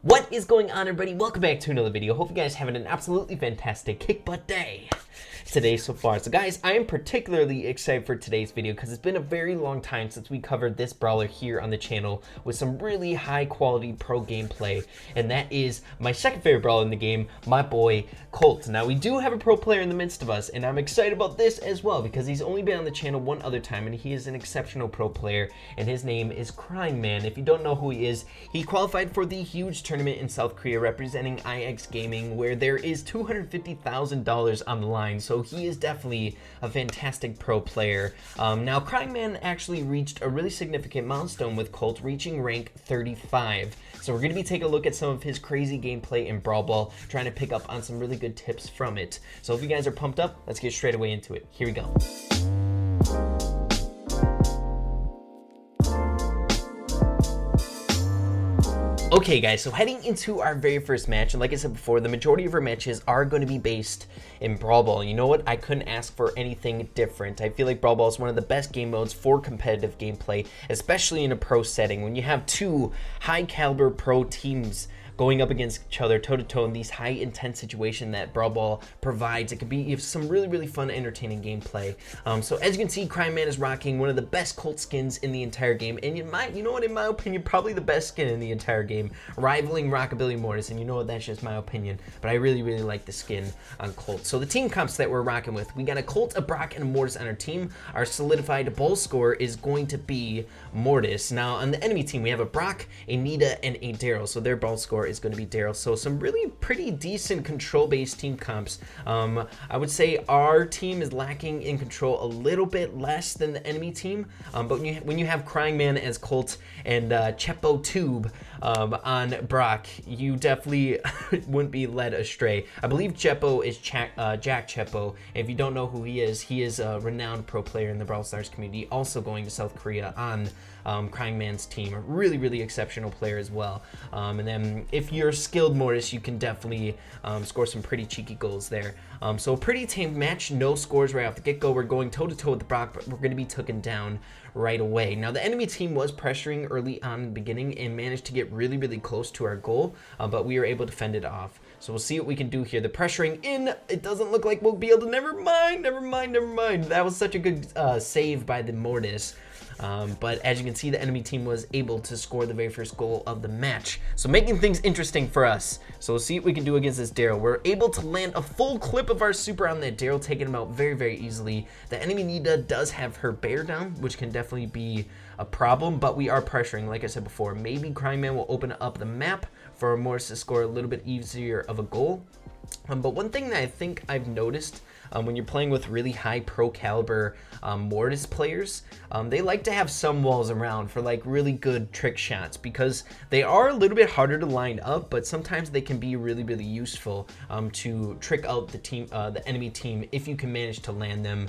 What is going on, everybody? Welcome back to another video. Hope you guys are having an absolutely fantastic kick butt day today so far. So guys, I am particularly excited for today's video because it's been a very long time since we covered this brawler here on the channel with some really high quality pro gameplay, and that is my second favorite brawler in the game, my boy Colt. Now we do have a pro player in the midst of us, and I'm excited about this as well because he's only been on the channel one other time, and he is an exceptional pro player, and his name is Crying Man. If you don't know who he is, he qualified for the huge tournament in South Korea representing IX Gaming, where there is $250,000 on the line. So he is definitely a fantastic pro player. Now, Crying Man actually reached a really significant milestone with Colt, reaching rank 35. So we're going to be taking a look at some of his crazy gameplay in Brawl Ball, trying to pick up on some really good tips from it. So if you guys are pumped up, let's get straight away into it. Here we go. Okay guys, so heading into our very first match, and like I said before, the majority of our matches are going to be based in Brawl Ball. You know what? I couldn't ask for anything different. I feel like Brawl Ball is one of the best game modes for competitive gameplay, especially in a pro setting. When you have two high caliber pro teams going up against each other toe-to-toe in these high-intense situations that Brawl Ball provides, it could be some really fun, entertaining gameplay. So as you can see, Crying Man is rocking one of the best Colt skins in the entire game, and you know what, in my opinion, probably the best skin in the entire game, rivaling Rockabilly Mortis, and you know what, that's just my opinion, but I really like the skin on Colt. So the team comps that we're rocking with, we got a Colt, a Brock, and a Mortis on our team. Our solidified ball score is going to be Mortis. Now on the enemy team, we have a Brock, a Nita, and a Daryl, so their ball score is going to be Daryl. So some really pretty decent control-based team comps. I would say our team is lacking in control a little bit less than the enemy team, but when you have Crying Man as Colt and Chepo Tube on Brock, you definitely wouldn't be led astray. I believe Chepo is Jack Chepo. If you don't know who he is a renowned pro player in the Brawl Stars community, also going to South Korea on Crying Man's team. A really exceptional player as well. And then if you're skilled Mortis, you can definitely score some pretty cheeky goals there. So a pretty tame match, no scores right off the get-go. We're going toe-to-toe with the Brock, but we're going to be taken down right away. Now the enemy team was pressuring early on in the beginning and managed to get really close to our goal, but we were able to fend it off. So we'll see what we can do here. The pressuring in, it doesn't look like we'll be able to, never mind. That was such a good save by the Mortis. But as you can see, the enemy team was able to score the very first goal of the match, so making things interesting for us. So we'll see what we can do against this Daryl. We're able to land a full clip of our super on that Daryl, taking him out very easily. The enemy Nita does have her bear down, which can definitely be a problem, but we are pressuring, like I said before. Maybe Crying Man will open up the map for Mortis to score a little bit easier of a goal. But one thing that I think I've noticed when you're playing with really high pro caliber Mortis players, they like to have some walls around for like really good trick shots, because they are a little bit harder to line up, but sometimes they can be really useful to trick out the enemy team if you can manage to land them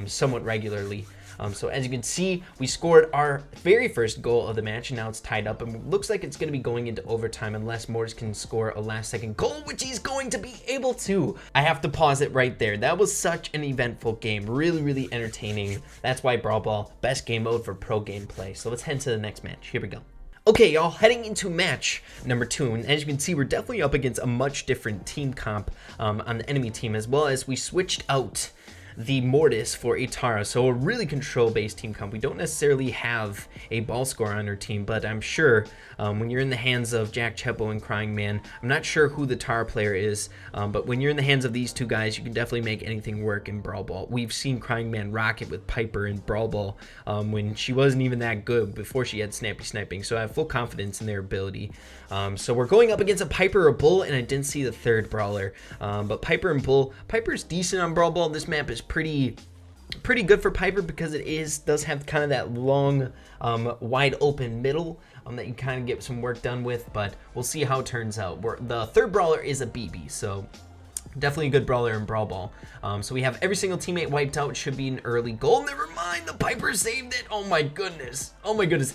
somewhat regularly. So as you can see, we scored our very first goal of the match, and now it's tied up, and it looks like it's going to be going into overtime unless Mortis can score a last-second goal, which he's going to be able to. I have to pause it right there. That was such an eventful game, really entertaining. That's why Brawl Ball, best game mode for pro gameplay. So let's head to the next match. Here we go. Okay, y'all, heading into match number 2, and as you can see, we're definitely up against a much different team comp on the enemy team, as well as we switched out the Mortis for a Tara, so a really control-based team comp. We don't necessarily have a ball scorer on our team, but I'm sure when you're in the hands of Jack Chepo and Crying Man, I'm not sure who the Tara player is, but when you're in the hands of these two guys, you can definitely make anything work in Brawl Ball. We've seen Crying Man rock it with Piper in Brawl Ball when she wasn't even that good before she had Snappy Sniping, so I have full confidence in their ability. So we're going up against a Piper or Bull, and I didn't see the third brawler, but Piper and Bull. Piper's decent on Brawl Ball. This map is pretty good for Piper because it does have kind of that long wide open middle that you kind of get some work done with, but we'll see how it turns out. The third brawler is a BB, so definitely a good brawler in Brawl Ball. So we have every single teammate wiped out. Should be an early goal. Never mind, the Piper saved it. Oh my goodness,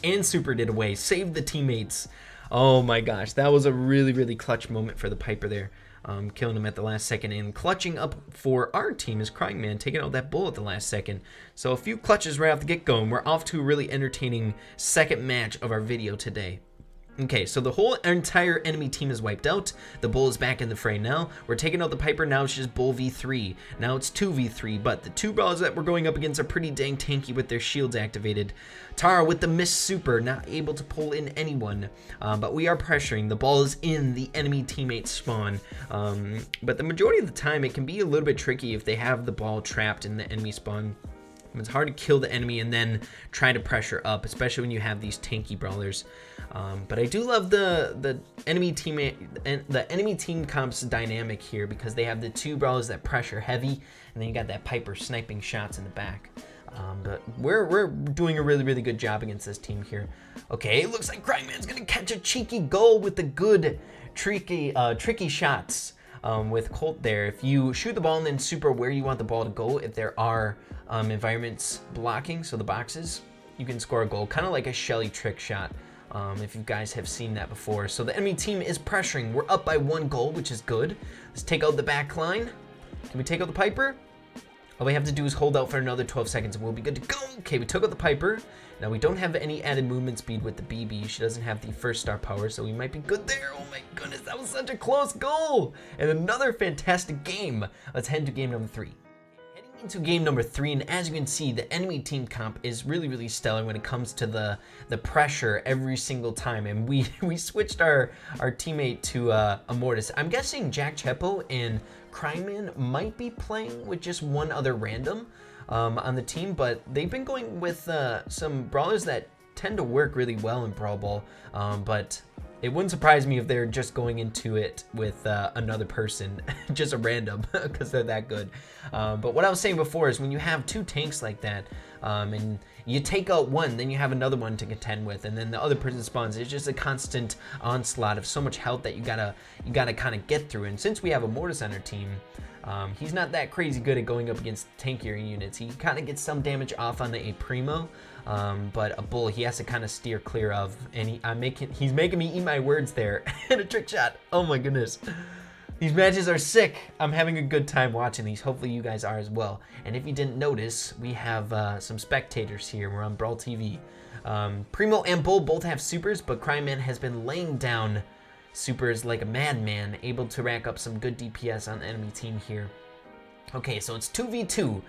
and super did away, saved the teammates. Oh my gosh, that was a really clutch moment for the Piper there. Killing him at the last second, and clutching up for our team is Crying Man, taking out that Bull at the last second. So a few clutches right off the get-go, and we're off to a really entertaining second match of our video today. Okay, so the whole entire enemy team is wiped out. The Bull is back in the fray now. We're taking out the Piper. Now it's just Bull v3. Now it's 2v3, but the two brawlers that we're going up against are pretty dang tanky with their shields activated. Tara with the Miss Super, not able to pull in anyone, but we are pressuring. The ball is in the enemy teammate's spawn, but the majority of the time it can be a little bit tricky if they have the ball trapped in the enemy spawn. It's hard to kill the enemy and then try to pressure up, especially when you have these tanky brawlers. But I do love the enemy team comp's dynamic here, because they have the two brawlers that pressure heavy, and then you got that Piper sniping shots in the back. But we're doing a really good job against this team here. Okay, looks like Cryman's gonna catch a cheeky goal with the good tricky shots. With Colt there, if you shoot the ball and then super where you want the ball to go, if there are environments blocking, so the boxes, you can score a goal, kind of like a Shelly trick shot, if you guys have seen that before. So the enemy team is pressuring. We're up by 1 goal, which is good. Let's take out the back line. Can we take out the Piper? All we have to do is hold out for another 12 seconds and we'll be good to go. Okay, we took out the Piper. Now we don't have any added movement speed with the BB. She doesn't have the first star power, so we might be good there. Oh my goodness, that was such a close goal. And another fantastic game. Let's head to game number 3. Heading into game number 3, and as you can see, the enemy team comp is really stellar when it comes to the pressure every single time. And we switched our teammate to a Mortis. I'm guessing Jack Chepo and Cryman might be playing with just one other random on the team, but they've been going with some brawlers that tend to work really well in Brawl Ball, but it wouldn't surprise me if they're just going into it with another person, just a random, because they're that good. But what I was saying before is when you have two tanks like that, and you take out one, then you have another one to contend with, and then the other person spawns. It's just a constant onslaught of so much health that you gotta kind of get through. And since we have a Mortis on our team, he's not that crazy good at going up against tankier units. He kind of gets some damage off on the A Primo, but a Bull he has to kind of steer clear of. And he's making me eat my words there. And a trick shot. Oh my goodness. These matches are sick. I'm having a good time watching these. Hopefully you guys are as well. And if you didn't notice, we have some spectators here. We're on Brawl TV. Primo and Bull both have supers, but Cryman has been laying down supers like a madman, able to rack up some good DPS on the enemy team here. Okay, so it's 2v2.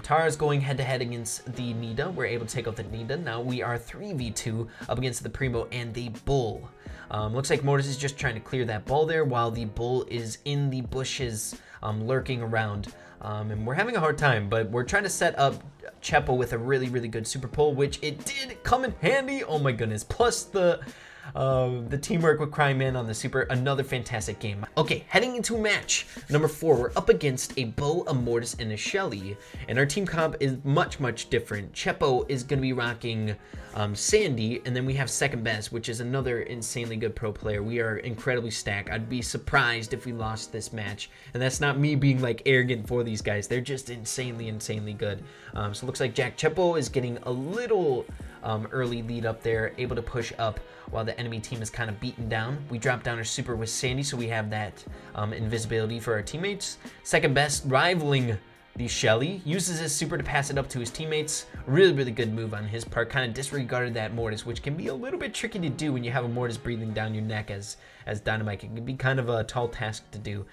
Tara's going head-to-head against the Nita. We're able to take out the Nita. Now we are 3v2 up against the Primo and the Bull. Looks like Mortis is just trying to clear that ball there, while the Bull is in the bushes, lurking around. And we're having a hard time, but we're trying to set up Chepo with a really good super pull, which it did come in handy. Oh my goodness. Plus the teamwork with Cryman on the super, another fantastic game. Okay, heading into match number 4, we're up against a Bo, a Mortis, and a Shelly, and our team comp is much different. Chepo is going to be rocking Sandy, and then we have Second Best, which is another insanely good pro player. We are incredibly stacked. I'd be surprised if we lost this match, and that's not me being like arrogant for these guys. They're just insanely good. So it looks like Jack Chepo is getting a little early lead up there, able to push up while the enemy team is kind of beaten down. We drop down our super with Sandy, so we have that invisibility for our teammates. Second Best rivaling the Shelly, uses his super to pass it up to his teammates. Really good move on his part. Kind of disregarded that Mortis, which can be a little bit tricky to do when you have a Mortis breathing down your neck as Dynamite. It can be kind of a tall task to do.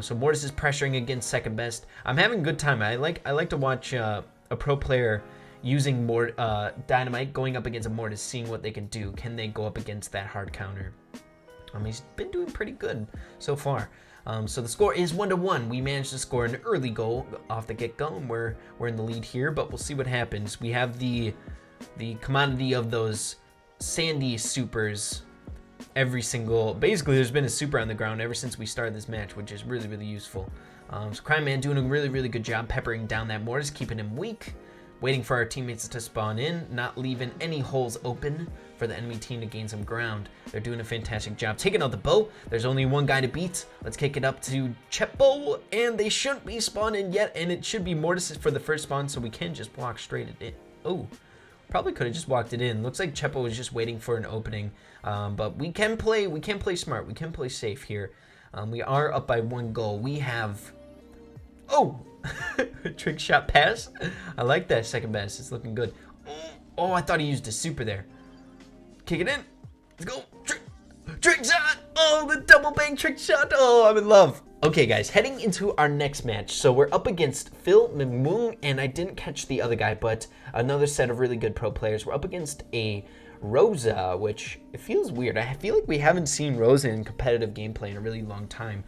So Mortis is pressuring against Second Best. I'm having a good time. I like to watch a pro player using more Dynamite going up against a Mortis, seeing what they can do. Can they go up against that hard counter? He's been doing pretty good so far. So the score is 1-1. We managed to score an early goal off the get-go, and we're in the lead here, but we'll see what happens. We have the commodity of those Sandy supers basically there's been a super on the ground ever since we started this match, which is really useful. So Cryman doing a really good job peppering down that Mortis, keeping him weak, waiting for our teammates to spawn in, not leaving any holes open for the enemy team to gain some ground. They're doing a fantastic job taking out the Bo. There's only one guy to beat. Let's kick it up to Chepo, and they shouldn't be spawning yet, and it should be Mortis for the first spawn, so we can just walk straight at it. Oh, probably could have just walked it in. Looks like Chepo was just waiting for an opening, but we can play smart. We can play safe here. We are up by 1 goal. We have, trick shot pass. I like that Second Best. It's looking good. Oh, I thought he used a super there. Kick it in. Let's go. Trick shot. Oh, the double bang trick shot. Oh, I'm in love. Okay, guys, heading into our next match. So we're up against Phil Mmoong, and I didn't catch the other guy, but another set of really good pro players. We're up against a Rosa, which it feels weird. I feel like we haven't seen Rosa in competitive gameplay in a really long time.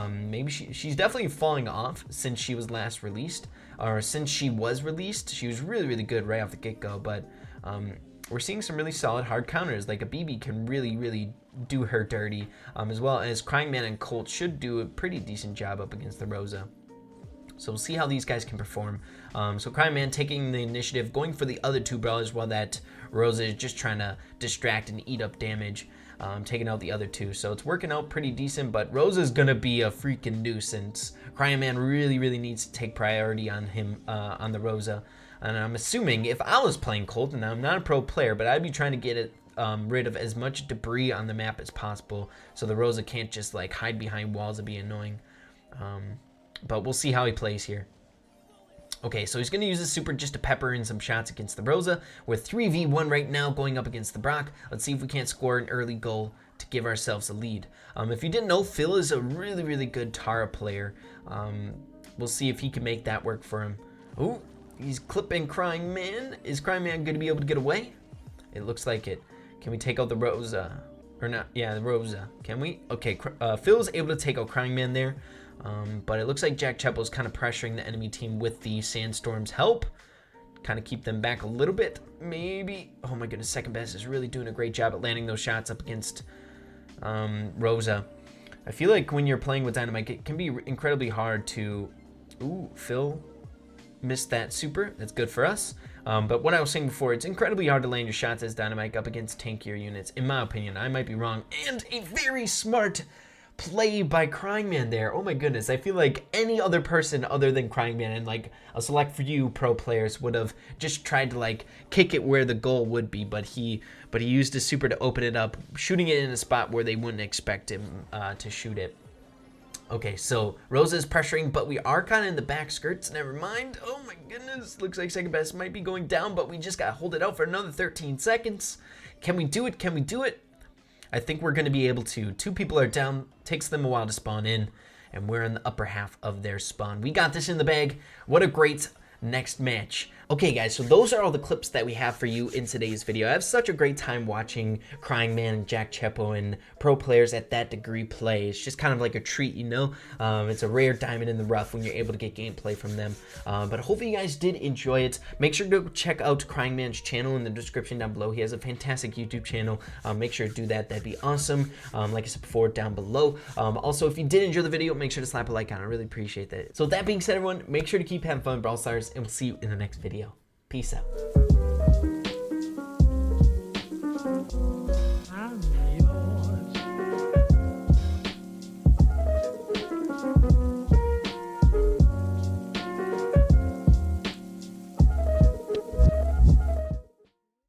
Maybe she's definitely falling off since she was last released, or since she was released. She was really, really good right off the get-go, but we're seeing some really solid hard counters. Like a BB can really, really do her dirty, as well as Crying Man and Colt should do a pretty decent job up against the Rosa. So we'll see how these guys can perform. So Crying Man taking the initiative, going for the other two brawlers, while that Rosa is just trying to distract and eat up damage, taking out the other two. So it's working out pretty decent, but Rosa's gonna be a freaking nuisance. Crying Man really, really needs to take priority on him, on the Rosa. And I'm assuming if I was playing Colt, and I'm not a pro player, but I'd be trying to get it rid of as much debris on the map as possible, so the Rosa can't just like hide behind walls and be annoying. But we'll see how he plays here. Okay, so he's going to use the super just to pepper in some shots against the Rosa. We're 3v1 right now going up against the Brock. Let's see if we can't score an early goal to give ourselves a lead. If you didn't know, Phil is a really, really good Tara player. We'll see if he can make that work for him. Ooh, he's clipping Crying Man. Is Crying Man going to be able to get away? It looks like it. Can we take out the Rosa? Or not? Yeah, the Rosa. Can we? Okay, Phil's able to take out Crying Man there. But it looks like Jack Chepo's kind of pressuring the enemy team with the Sandstorm's help. Kind of keep them back a little bit, maybe. Oh my goodness, Second Best is really doing a great job at landing those shots up against Rosa. I feel like when you're playing with Dynamite, it can be incredibly hard to... Ooh, Phil missed that super. That's good for us. But what I was saying before, it's incredibly hard to land your shots as Dynamite up against tankier units, in my opinion. I might be wrong. And a very smart play by Crying Man there. Oh my goodness, I feel like any other person other than Crying Man and like a select few pro players would have just tried to like kick it where the goal would be, but he used his super to open it up, shooting it in a spot where they wouldn't expect him to shoot it. Okay, so Rosa is pressuring, but we are kind of in the back skirts. Never mind. Oh my goodness, looks like Second Best might be going down, but we just got to hold it out for another 13 seconds. Can we do it? Can we do it? I think we're going to be able to. Two people are down. Takes them a while to spawn in, and we're in the upper half of their spawn. We got this in the bag. What a great next match. Okay, guys, so those are all the clips that we have for you in today's video. I have such a great time watching Crying Man and Jack Chepo and pro players at that degree play. It's just kind of like a treat, you know? It's a rare diamond in the rough when you're able to get gameplay from them. But hopefully you guys did enjoy it. Make sure to check out Crying Man's channel in the description down below. He has a fantastic YouTube channel. Make sure to do that. That'd be awesome. Like I said before, down below. Also, if you did enjoy the video, make sure to slap a like on it. I really appreciate that. So with that being said, everyone, make sure to keep having fun with Brawl Stars, and we'll see you in the next video. Peace out.